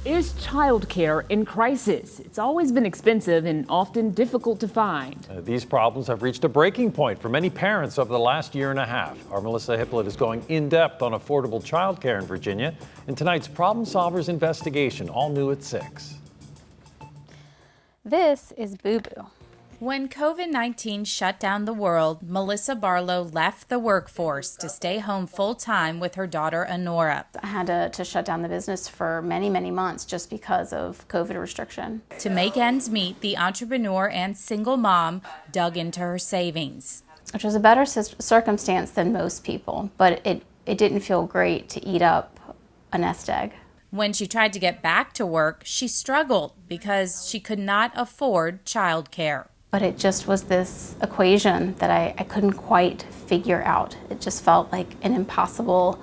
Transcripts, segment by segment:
Is childcare in crisis? It's always been expensive and often difficult to find. These problems have reached a breaking point for many parents over the last year and a half. Our Melissa Hipolit is going in depth on affordable childcare in Virginia in tonight's Problem Solvers investigation, all new at 6. This is Boo Boo. When COVID-19 shut down the world, Melissa Barlow left the workforce to stay home full-time with her daughter, Honora. I had to shut down the business for many, many months just because of COVID restriction. To make ends meet, the entrepreneur and single mom dug into her savings. Which was a better circumstance than most people, but it didn't feel great to eat up a nest egg. When she tried to get back to work, she struggled because she could not afford childcare. But it just was this equation that I couldn't quite figure out. It just felt like an impossible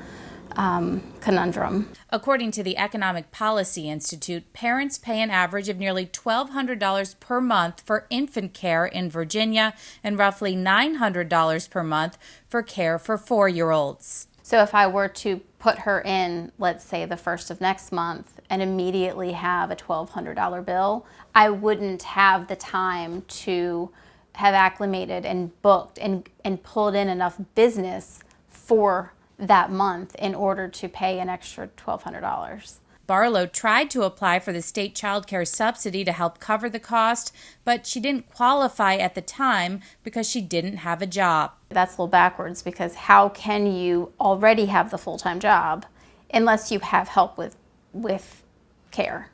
conundrum. According to the Economic Policy Institute, parents pay an average of nearly $1,200 per month for infant care in Virginia and roughly $900 per month for care for 4-year-olds. So if I were to put her in, let's say, the first of next month and immediately have a $1,200 bill, I wouldn't have the time to have acclimated and booked and pulled in enough business for that month in order to pay an extra $1,200. Barlow tried to apply for the state child care subsidy to help cover the cost, but she didn't qualify at the time because she didn't have a job. That's a little backwards, because how can you already have the full-time job unless you have help with care?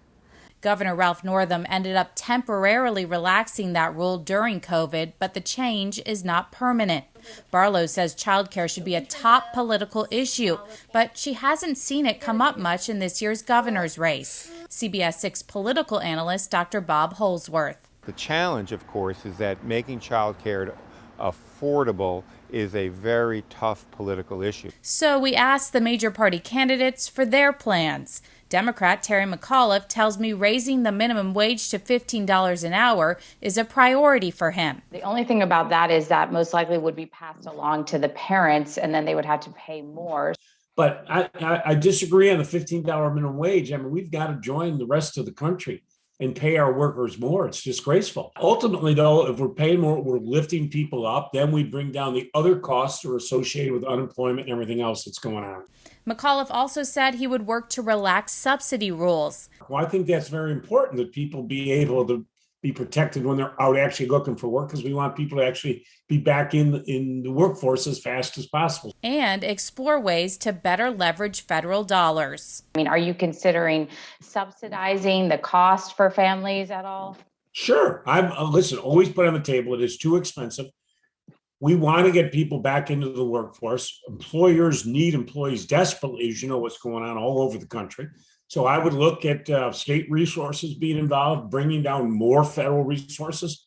Governor Ralph Northam ended up temporarily relaxing that rule during COVID, but the change is not permanent. Barlow says childcare should be a top political issue, but she hasn't seen it come up much in this year's governor's race. CBS 6 political analyst Dr. Bob Holsworth. The challenge, of course, is that making childcare affordable is a very tough political issue. So we asked the major party candidates for their plans. Democrat Terry McAuliffe tells me raising the minimum wage to $15 an hour is a priority for him. The only thing about that is that most likely would be passed along to the parents, and then they would have to pay more. But I disagree on the $15 minimum wage. I mean, we've got to join the rest of the country and pay our workers more. It's disgraceful. Ultimately, though, if we're paying more, we're lifting people up, then we bring down the other costs that are associated with unemployment and everything else that's going on. McAuliffe also said he would work to relax subsidy rules. Well, I think that's very important, that people be able to be protected when they're out actually looking for work, because we want people to actually be back in the workforce as fast as possible. And explore ways to better leverage federal dollars. I mean, are you considering subsidizing the cost for families at all? Sure. Listen, always put on the table, it is too expensive. We want to get people back into the workforce. Employers need employees desperately, as you know what's going on all over the country. So I would look at state resources being involved, bringing down more federal resources.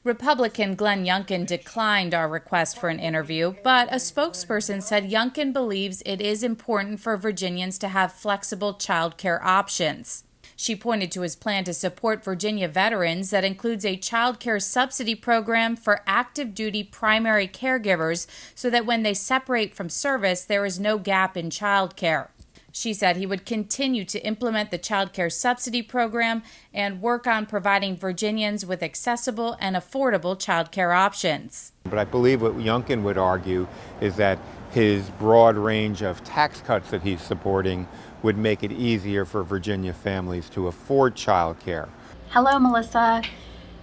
Republican Glenn Youngkin declined our request for an interview, but a spokesperson said Youngkin believes it is important for Virginians to have flexible child care options. She pointed to his plan to support Virginia veterans that includes a child care subsidy program for active duty primary caregivers so that when they separate from service, there is no gap in child care. She said he would continue to implement the child care subsidy program and work on providing Virginians with accessible and affordable child care options. But I believe what Youngkin would argue is that his broad range of tax cuts that he's supporting would make it easier for Virginia families to afford child care. Hello, Melissa.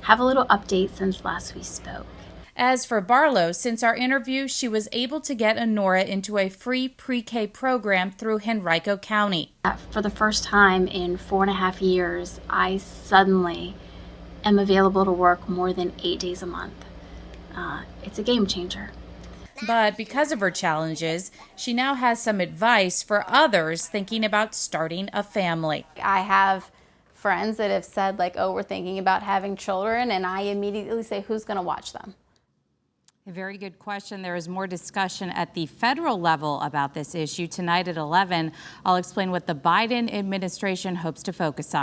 Have a little update since last we spoke. As for Barlow, since our interview, she was able to get Honora into a free pre-K program through Henrico County. For the first time in 4.5 years, I suddenly am available to work more than 8 days a month. It's a game changer. But because of her challenges, she now has some advice for others thinking about starting a family. I have friends that have said, like, oh, we're thinking about having children, and I immediately say, who's going to watch them? A very good question. There is more discussion at the federal level about this issue. Tonight at 11, I'll explain what the Biden administration hopes to focus on.